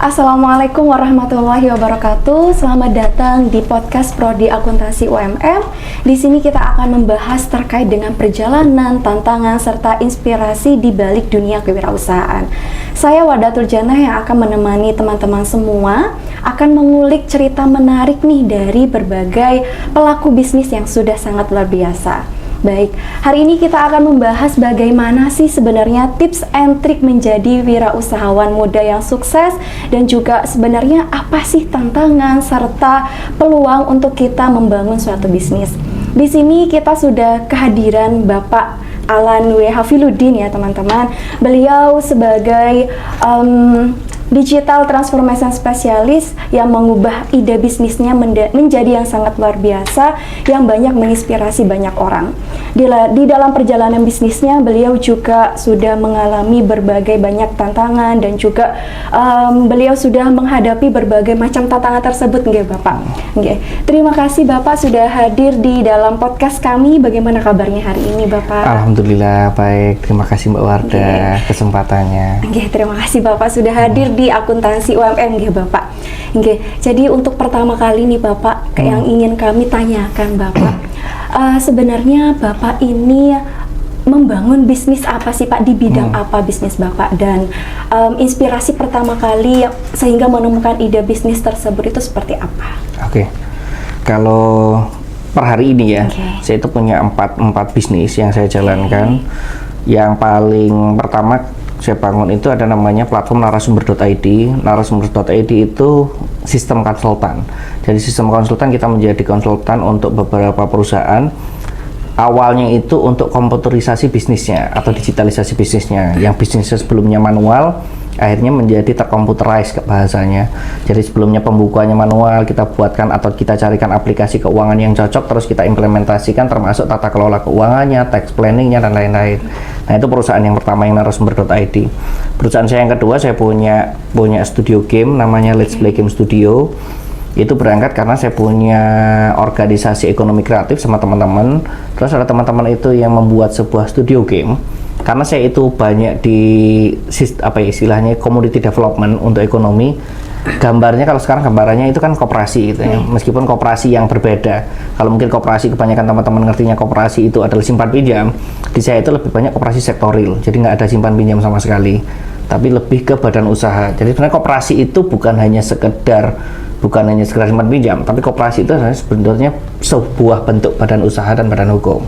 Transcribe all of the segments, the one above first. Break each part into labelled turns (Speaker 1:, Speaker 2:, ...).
Speaker 1: Assalamualaikum warahmatullahi wabarakatuh. Selamat datang di podcast Prodi Akuntansi UMM. Di sini kita akan membahas terkait dengan perjalanan, tantangan, serta inspirasi di balik dunia kewirausahaan. Saya Wadatul Jannah yang akan menemani teman-teman semua, akan mengulik cerita menarik nih dari berbagai pelaku bisnis yang sudah sangat luar biasa. Baik, hari ini kita akan membahas bagaimana sih sebenarnya tips and trik menjadi wirausahawan muda yang sukses, dan juga sebenarnya apa sih tantangan serta peluang untuk kita membangun suatu bisnis. Di sini kita sudah kehadiran Bapak Alan W. Hafiluddin ya teman-teman. Beliau sebagai digital transformation specialist yang mengubah ide bisnisnya menjadi yang sangat luar biasa, yang banyak menginspirasi banyak orang. Di dalam perjalanan bisnisnya, beliau juga sudah mengalami berbagai banyak tantangan, dan juga beliau sudah menghadapi berbagai macam tantangan tersebut, nggih Bapak. Nggih. Terima kasih Bapak sudah hadir di dalam podcast kami. Bagaimana kabarnya hari ini Bapak?
Speaker 2: Alhamdulillah baik. Terima kasih Mbak Wardah kesempatannya.
Speaker 1: Nggih, terima kasih Bapak sudah hadir di Akuntansi UMM nggih Bapak. Nggih. Jadi untuk pertama kali nih Bapak, yang ingin kami tanyakan Bapak, sebenarnya Bapak ini membangun bisnis apa sih Pak, di bidang apa bisnis Bapak, dan inspirasi pertama kali sehingga menemukan ide bisnis tersebut itu seperti apa?
Speaker 2: Oke. Kalau per hari ini ya, saya itu punya empat bisnis yang saya jalankan. Yang paling pertama saya bangun itu ada namanya platform narasumber.id. Narasumber.id itu sistem konsultan. Jadi sistem konsultan, kita menjadi konsultan untuk beberapa perusahaan. Awalnya itu untuk komputerisasi bisnisnya atau digitalisasi bisnisnya. Yang bisnisnya sebelumnya manual, akhirnya menjadi terkomputerized bahasanya. Jadi sebelumnya pembukuannya manual, kita buatkan atau kita carikan aplikasi keuangan yang cocok, terus kita implementasikan termasuk tata kelola keuangannya, tax planningnya, dan lain-lain. Nah itu perusahaan yang pertama yang narasumber.id. Perusahaan saya yang kedua, saya punya studio game namanya Let's Play Game Studio. Itu berangkat karena saya punya organisasi ekonomi kreatif sama teman-teman. Terus ada teman-teman itu yang membuat sebuah studio game. Karena saya itu banyak di istilahnya community development untuk ekonomi. Gambarnya kalau sekarang gambarannya itu kan koperasi gitu ya. Meskipun koperasi yang berbeda. Kalau mungkin koperasi kebanyakan teman-teman ngertinya koperasi itu adalah simpan pinjam, di saya itu lebih banyak koperasi sektoril. Jadi nggak ada simpan pinjam sama sekali, tapi lebih ke badan usaha. Jadi sebenarnya koperasi itu bukan hanya sekedar simpan pinjam, tapi koperasi itu sebenarnya sebuah bentuk badan usaha dan badan hukum.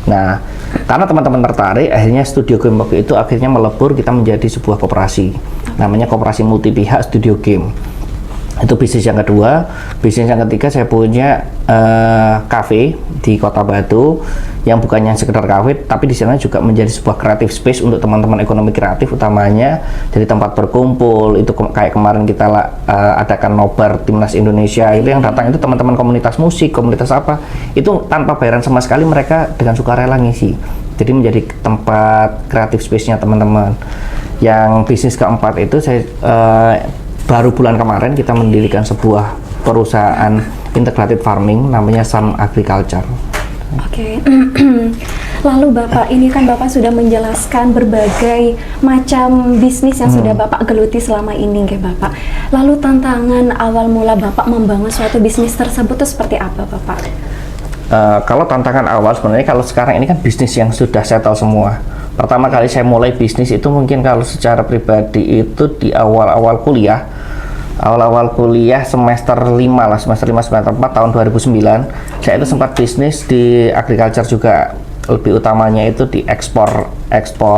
Speaker 2: Nah, karena teman-teman tertarik, akhirnya studio game waktu itu akhirnya melebur, kita menjadi sebuah koperasi. Namanya Koperasi Multi Pihak Studio Game. Itu bisnis yang kedua. Bisnis yang ketiga, saya punya cafe di Kota Batu, yang bukannya sekedar cafe, tapi di sana juga menjadi sebuah creative space untuk teman-teman ekonomi kreatif utamanya. Jadi tempat berkumpul, itu kayak kemarin kita adakan nobar Timnas Indonesia, itu yang datang itu teman-teman komunitas musik, komunitas apa, itu tanpa bayaran sama sekali, mereka dengan sukarela ngisi. Jadi menjadi tempat creative space-nya teman-teman. Yang bisnis keempat itu saya baru bulan kemarin kita mendirikan sebuah perusahaan integrated farming namanya Sun Agriculture.
Speaker 1: Oke. Lalu Bapak, ini kan Bapak sudah menjelaskan berbagai macam bisnis yang sudah Bapak geluti selama ini, nggih Bapak. Lalu tantangan awal mula Bapak membangun suatu bisnis tersebut itu seperti apa Bapak?
Speaker 2: Kalau tantangan awal sebenarnya, kalau sekarang ini kan bisnis yang sudah settle semua. Pertama kali saya mulai bisnis itu mungkin kalau secara pribadi itu di awal-awal kuliah. Awal-awal kuliah semester 5 semester 4 tahun 2009, saya itu sempat bisnis di agriculture juga, lebih utamanya itu di ekspor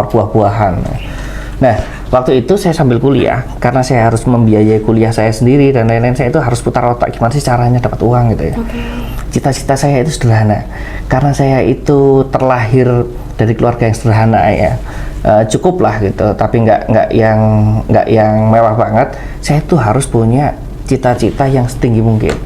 Speaker 2: buah-buahan. Nah, waktu itu saya sambil kuliah, karena saya harus membiayai kuliah saya sendiri dan lain-lain, saya itu harus putar otak gimana sih caranya dapat uang gitu ya. Cita-cita saya itu sederhana, karena saya itu terlahir dari keluarga yang sederhana ya. Cukup lah gitu, tapi nggak yang mewah banget. Saya tuh harus punya cita-cita yang setinggi mungkin.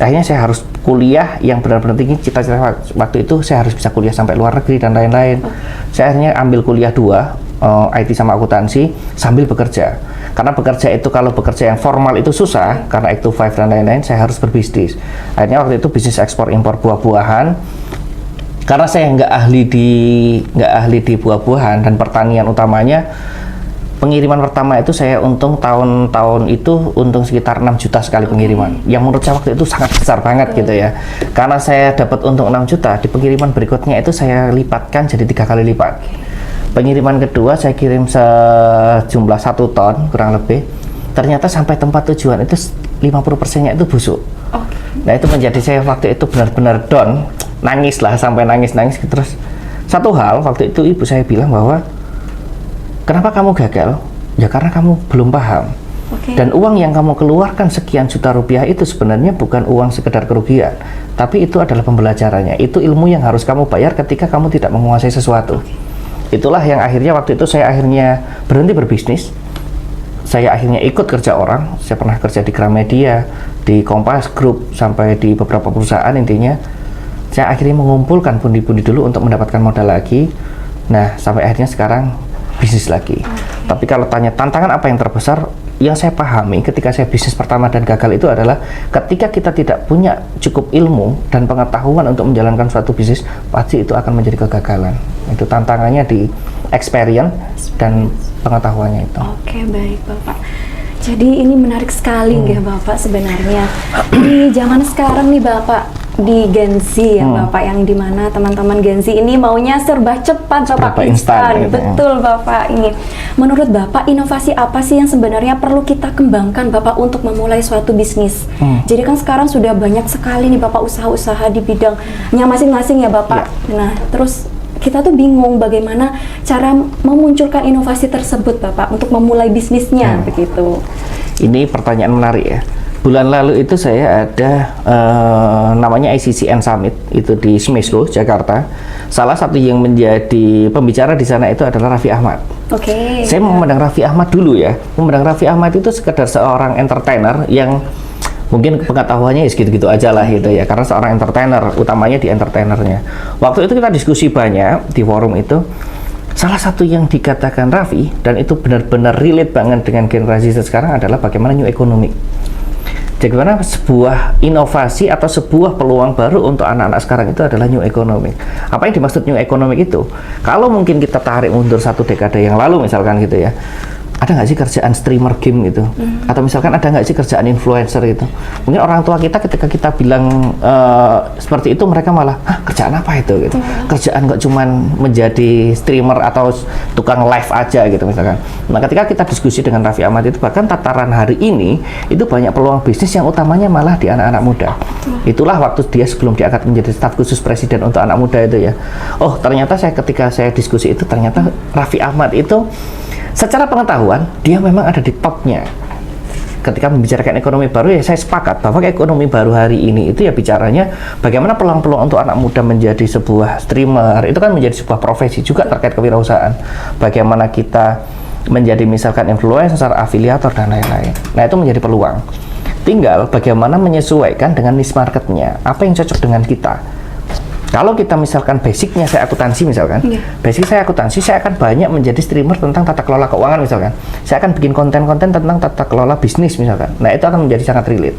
Speaker 2: Akhirnya saya harus kuliah yang benar-benar tinggi. Cita-cita waktu itu saya harus bisa kuliah sampai luar negeri dan lain-lain. Saya akhirnya ambil kuliah 2, IT sama akuntansi, sambil bekerja. Karena bekerja itu, kalau bekerja yang formal itu susah, karena 8 to 5 dan lain-lain, saya harus berbisnis. Akhirnya waktu itu bisnis ekspor impor buah-buahan. Karena saya nggak ahli di buah-buahan dan pertanian utamanya, pengiriman pertama itu saya untung tahun itu untung sekitar 6 juta sekali pengiriman. Yang menurut saya waktu itu sangat besar banget gitu ya. Karena saya dapat untung 6 juta, di pengiriman berikutnya itu saya lipatkan jadi 3 kali lipat. Pengiriman kedua saya kirim sejumlah 1 ton kurang lebih. Ternyata sampai tempat tujuan itu 50%-nya itu busuk. Nah itu menjadi saya waktu itu benar-benar down, nangis lah sampai nangis. Terus satu hal waktu itu ibu saya bilang bahwa kenapa kamu gagal? Ya karena kamu belum paham. Dan uang yang kamu keluarkan sekian juta rupiah itu sebenarnya bukan uang sekedar kerugian, tapi itu adalah pembelajarannya. Itu ilmu yang harus kamu bayar ketika kamu tidak menguasai sesuatu. Itulah yang akhirnya waktu itu saya akhirnya berhenti berbisnis. Saya akhirnya ikut kerja orang. Saya pernah kerja di Gramedia, di Kompas Group, sampai di beberapa perusahaan. Intinya saya akhirnya mengumpulkan pundi-pundi dulu untuk mendapatkan modal lagi. Nah sampai akhirnya sekarang bisnis lagi. Tapi kalau tanya tantangan apa yang terbesar, yang saya pahami ketika saya bisnis pertama dan gagal itu adalah ketika kita tidak punya cukup ilmu dan pengetahuan untuk menjalankan suatu bisnis, pasti itu akan menjadi kegagalan. Itu tantangannya di experience dan pengetahuannya itu.
Speaker 1: Oke, baik Bapak. Jadi ini menarik sekali ya Bapak sebenarnya. Di zaman sekarang nih Bapak, di Gen Z ya Bapak, yang dimana teman-teman Gen Z ini maunya serba cepat, Bapak, instan.
Speaker 2: Gitu,
Speaker 1: betul ya. Bapak, ini menurut Bapak inovasi apa sih yang sebenarnya perlu kita kembangkan Bapak untuk memulai suatu bisnis? Jadi kan sekarang sudah banyak sekali nih Bapak usaha-usaha di bidangnya masing-masing ya Bapak. Nah terus kita tuh bingung bagaimana cara memunculkan inovasi tersebut Bapak untuk memulai bisnisnya begitu.
Speaker 2: Ini pertanyaan menarik ya. Bulan lalu itu saya ada namanya ICCN Summit itu di Smeslo, Jakarta. Salah satu yang menjadi pembicara di sana itu adalah Raffi Ahmad. Saya memandang Raffi Ahmad dulu ya. Memandang Raffi Ahmad itu sekedar seorang entertainer yang mungkin pengetahuannya ya segitu-gitu aja lah gitu ya, karena seorang entertainer, utamanya di entertainernya. Waktu itu kita diskusi banyak di forum itu. Salah satu yang dikatakan Raffi, dan itu benar-benar relate banget dengan generasi sekarang, adalah bagaimana new economic. Bagaimana sebuah inovasi atau sebuah peluang baru untuk anak-anak sekarang itu adalah new economic. Apa yang dimaksud new economic itu? Kalau mungkin kita tarik mundur 1 dekade yang lalu misalkan gitu ya, ada nggak sih kerjaan streamer game gitu? Atau misalkan ada nggak sih kerjaan influencer gitu? Mungkin orang tua kita ketika kita bilang seperti itu, mereka malah, hah, kerjaan apa itu gitu? Kerjaan nggak cuman menjadi streamer atau tukang live aja gitu misalkan. Nah ketika kita diskusi dengan Raffi Ahmad itu, bahkan tataran hari ini itu banyak peluang bisnis yang utamanya malah di anak-anak muda. Itulah waktu dia sebelum diangkat menjadi staf khusus presiden untuk anak muda itu ya. Oh ternyata ketika saya diskusi itu, ternyata Raffi Ahmad itu secara pengetahuan dia memang ada di topnya. Ketika membicarakan ekonomi baru, ya saya sepakat bahwa ekonomi baru hari ini itu ya bicaranya bagaimana peluang-peluang untuk anak muda menjadi sebuah streamer. Itu kan menjadi sebuah profesi juga terkait kewirausahaan. Bagaimana kita menjadi misalkan influencer, afiliator dan lain-lain. Nah itu menjadi peluang. Tinggal bagaimana menyesuaikan dengan niche marketnya, apa yang cocok dengan kita. Kalau kita misalkan basicnya saya akuntansi misalkan, basic saya akuntansi, saya akan banyak menjadi streamer tentang tata kelola keuangan misalkan. Saya akan bikin konten-konten tentang tata kelola bisnis misalkan. Nah itu akan menjadi sangat relate.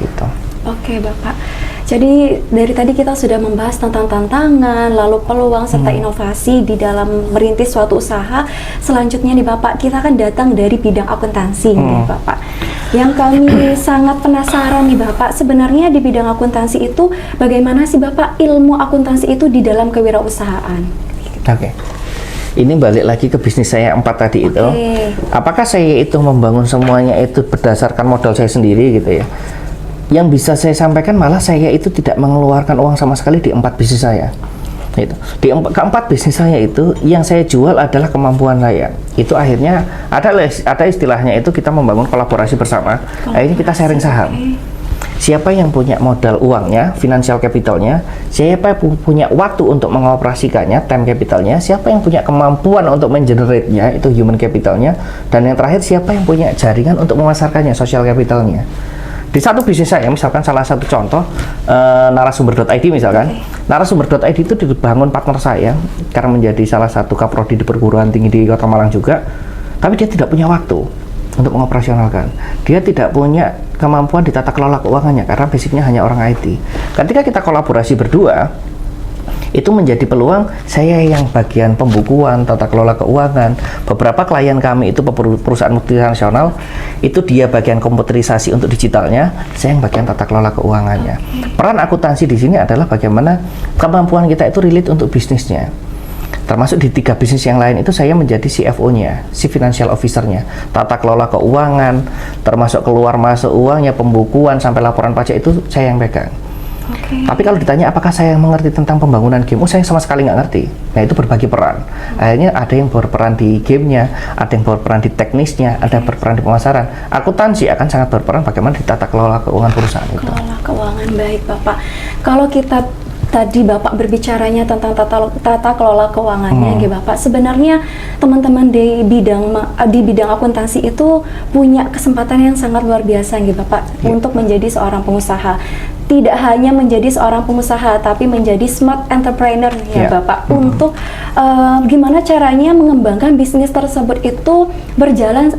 Speaker 2: Gitu.
Speaker 1: Oke Bapak. Jadi dari tadi kita sudah membahas tentang tantangan, lalu peluang serta inovasi di dalam merintis suatu usaha. Selanjutnya nih Bapak, kita akan datang dari bidang akuntansi nih Bapak. Yang kami sangat penasaran nih Bapak, sebenarnya di bidang akuntansi itu bagaimana sih Bapak ilmu akuntansi itu di dalam kewirausahaan?
Speaker 2: Oke. Ini balik lagi ke bisnis saya 4 tadi itu. Apakah saya itu membangun semuanya itu berdasarkan modal saya sendiri gitu ya? Yang bisa saya sampaikan malah saya itu tidak mengeluarkan uang sama sekali di 4 bisnis saya. Itu. Di keempat bisnis saya itu yang saya jual adalah kemampuan saya. Itu akhirnya ada istilahnya itu kita membangun kolaborasi bersama. Akhirnya kita sharing saham. Siapa yang punya modal uangnya, financial capitalnya, siapa yang punya waktu untuk mengoperasikannya, time capitalnya, siapa yang punya kemampuan untuk mengenerate-nya, itu human capitalnya, dan yang terakhir siapa yang punya jaringan untuk memasarkannya, social capitalnya. Di satu bisnis saya, misalkan salah satu contoh narasumber.id misalkan, narasumber.id itu dibangun partner saya karena menjadi salah satu kaprodi di perguruan tinggi di Kota Malang juga, tapi dia tidak punya waktu untuk mengoperasionalkan. Dia tidak punya kemampuan di tata kelola keuangannya karena basicnya hanya orang IT. Ketika kita kolaborasi berdua, itu menjadi peluang saya yang bagian pembukuan, tata kelola keuangan. Beberapa klien kami itu perusahaan multinasional, itu dia bagian komputerisasi untuk digitalnya, saya yang bagian tata kelola keuangannya. Peran akuntansi di sini adalah bagaimana kemampuan kita itu relate untuk bisnisnya. Termasuk di 3 bisnis yang lain itu saya menjadi CFO-nya, Chief Financial Officer-nya, tata kelola keuangan, termasuk keluar masuk uangnya, pembukuan sampai laporan pajak itu saya yang pegang. Tapi kalau ditanya apakah saya mengerti tentang pembangunan game, saya sama sekali nggak ngerti. Nah itu berbagi peran. Akhirnya ada yang berperan di gamenya, ada yang berperan di teknisnya, ada yang berperan di pemasaran. Akuntansi akan sangat berperan bagaimana di tata kelola keuangan perusahaan itu.
Speaker 1: Kelola keuangan, baik Bapak. Kalau kita tadi Bapak berbicaranya tentang tata kelola keuangannya, gitu Bapak. Sebenarnya teman-teman di bidang akuntansi itu punya kesempatan yang sangat luar biasa, gitu Bapak, untuk menjadi seorang pengusaha. Tidak hanya menjadi seorang pengusaha, tapi menjadi smart entrepreneur ya Bapak. Untuk gimana caranya mengembangkan bisnis tersebut itu berjalan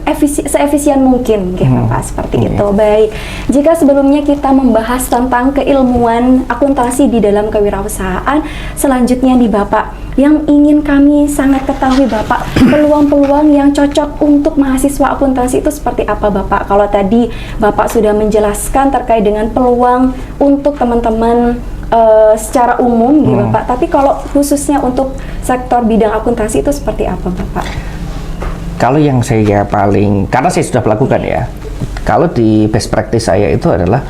Speaker 1: seefisien mungkin, gitu Bapak, seperti itu. Baik, jika sebelumnya kita membahas tentang keilmuan akuntansi di dalam kewirausahaan, selanjutnya nih Bapak, yang ingin kami sangat ketahui Bapak, peluang-peluang yang cocok untuk mahasiswa akuntansi itu seperti apa Bapak? Kalau tadi Bapak sudah menjelaskan terkait dengan peluang untuk teman-teman secara umum gitu Bapak, tapi kalau khususnya untuk sektor bidang akuntansi itu seperti apa Bapak?
Speaker 2: Kalau yang saya paling, karena saya sudah melakukan ya, kalau di best practice saya itu adalah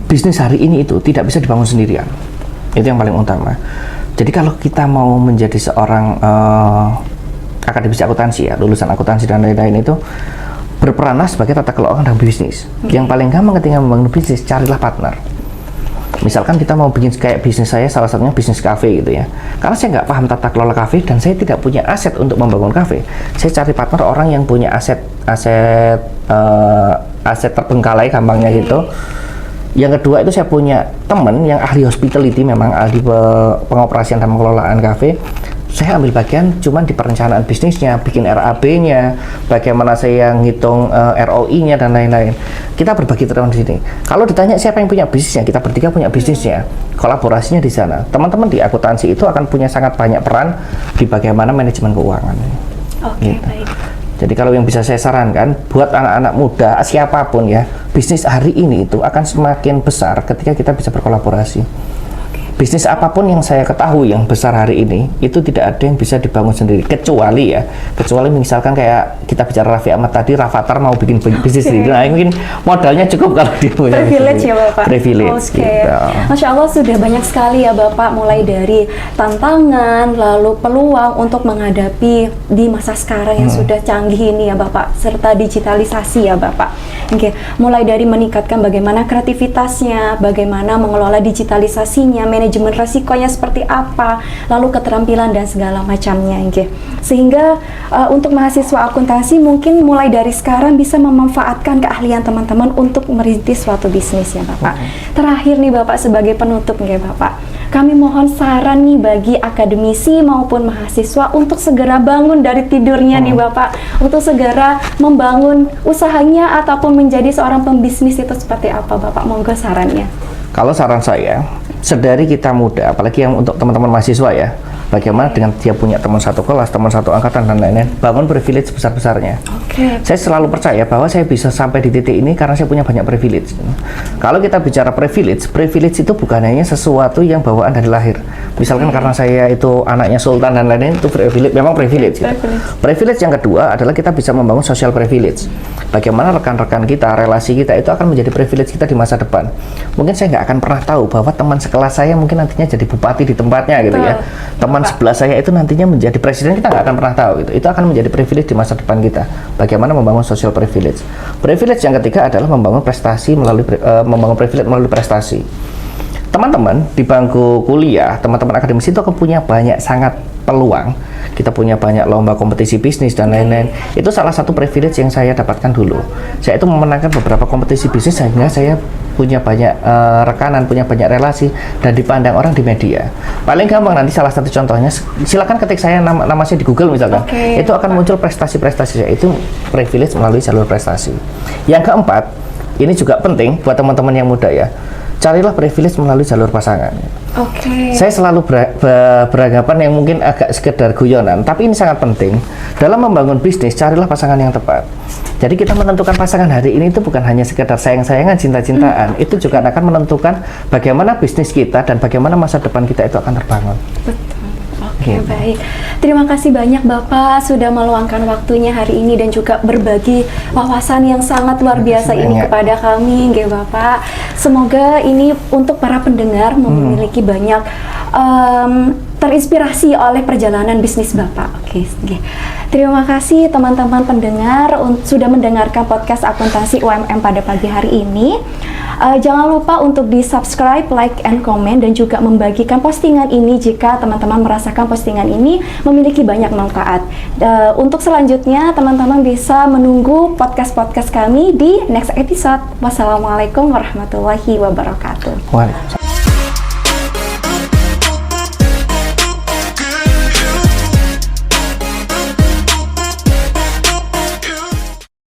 Speaker 2: bisnis hari ini itu tidak bisa dibangun sendirian. Itu yang paling utama. Jadi kalau kita mau menjadi seorang akademisi akuntansi ya, lulusan akuntansi dan lain-lain itu berperanlah sebagai tata kelola dan bisnis. Yang paling gampang ketika membangun bisnis, carilah partner. Misalkan kita mau bikin kayak bisnis saya, salah satunya bisnis kafe gitu ya. Karena saya nggak paham tata kelola kafe dan saya tidak punya aset untuk membangun kafe. Saya cari partner orang yang punya aset terbengkalai gampangnya gitu. Yang kedua itu saya punya teman yang ahli hospitality, memang ahli pengoperasian dan pengelolaan kafe. Saya ambil bagian cuman di perencanaan bisnisnya, bikin RAB-nya, bagaimana saya ngitung ROI-nya dan lain-lain. Kita berbagi teman di sini. Kalau ditanya siapa yang punya bisnisnya, kita bertiga punya bisnisnya. Kolaborasinya di sana. Teman-teman di akuntansi itu akan punya sangat banyak peran di bagaimana manajemen keuangan.
Speaker 1: Oke,
Speaker 2: gitu.
Speaker 1: baik.
Speaker 2: Jadi kalau yang bisa saya sarankan buat anak-anak muda, siapapun ya, bisnis hari ini itu akan semakin besar ketika kita bisa berkolaborasi. Bisnis apapun yang saya ketahui yang besar hari ini itu tidak ada yang bisa dibangun sendiri, kecuali misalkan kayak kita bicara Raffi Ahmad tadi, Rafathar mau bikin bisnis sendiri, nah mungkin modalnya cukup kalau dia punya
Speaker 1: privilege ya Bapak.
Speaker 2: Privilege. Gitu.
Speaker 1: Masya Allah sudah banyak sekali ya Bapak, mulai dari tantangan lalu peluang untuk menghadapi di masa sekarang yang sudah canggih ini ya Bapak, serta digitalisasi ya Bapak. Oke, mulai dari meningkatkan bagaimana kreativitasnya, bagaimana mengelola digitalisasinya, manajemen resikonya seperti apa, lalu keterampilan dan segala macamnya, sehingga untuk mahasiswa akuntansi mungkin mulai dari sekarang bisa memanfaatkan keahlian teman-teman untuk merintis suatu bisnis ya Bapak. Terakhir nih Bapak, sebagai penutup Bapak, kami mohon saran nih bagi akademisi maupun mahasiswa untuk segera bangun dari tidurnya nih Bapak, untuk segera membangun usahanya ataupun menjadi seorang pembisnis itu seperti apa Bapak? Monggo sarannya.
Speaker 2: Kalau saran saya, sedari kita muda, apalagi yang untuk teman-teman mahasiswa ya, bagaimana dengan dia punya teman satu kelas, teman satu angkatan dan lain-lain, bangun privilege sebesar-besarnya. Saya selalu percaya bahwa saya bisa sampai di titik ini karena saya punya banyak privilege. Kalau kita bicara privilege itu bukan hanya sesuatu yang bawaan dari lahir. Misalkan karena saya itu anaknya sultan dan lain-lain, itu privilege, memang privilege. Privilege yang kedua adalah kita bisa membangun social privilege. Bagaimana rekan-rekan kita, relasi kita itu akan menjadi privilege kita di masa depan. Mungkin saya nggak akan pernah tahu bahwa teman sekelas saya mungkin nantinya jadi bupati di tempatnya gitu ya. Teman sebelah saya itu nantinya menjadi presiden, kita nggak akan pernah tahu gitu. Itu akan menjadi privilege di masa depan kita. Bagaimana membangun social privilege. Privilege yang ketiga adalah membangun prestasi membangun privilege melalui prestasi. Teman-teman di bangku kuliah, teman-teman akademisi itu akan punya banyak sangat peluang. Kita punya banyak lomba kompetisi bisnis dan lain-lain. Itu salah satu privilege yang saya dapatkan dulu. Saya itu memenangkan beberapa kompetisi bisnis sehingga saya punya banyak rekanan, punya banyak relasi dan dipandang orang di media. Paling gampang nanti salah satu contohnya, silakan ketik saya nama saya di Google misalkan. Itu akan muncul prestasi-prestasi saya. Itu privilege melalui jalur prestasi. Yang keempat, ini juga penting buat teman-teman yang muda ya. carilah privilege melalui jalur pasangan.
Speaker 1: Oke.
Speaker 2: Saya selalu beranggapan yang mungkin agak sekedar guyonan, tapi ini sangat penting. Dalam membangun bisnis, carilah pasangan yang tepat. Jadi kita menentukan pasangan hari ini itu bukan hanya sekedar sayang-sayangan, cinta-cintaan, itu juga akan menentukan bagaimana bisnis kita dan bagaimana masa depan kita itu akan terbangun.
Speaker 1: Betul. Oke, baik. Terima kasih banyak Bapak sudah meluangkan waktunya hari ini dan juga berbagi wawasan yang sangat luar biasa ini kepada kami, nggih Bapak. Semoga ini untuk para pendengar memiliki banyak terinspirasi oleh perjalanan bisnis Bapak. Oke, nggih. Terima kasih teman-teman pendengar sudah mendengarkan podcast akuntansi UMM pada pagi hari ini. Jangan lupa untuk di-subscribe, like, and comment, dan juga membagikan postingan ini jika teman-teman merasakan postingan ini memiliki banyak manfaat. Untuk selanjutnya, teman-teman bisa menunggu podcast-podcast kami di next episode. Wassalamualaikum warahmatullahi wabarakatuh.
Speaker 2: Waalaikumsalam.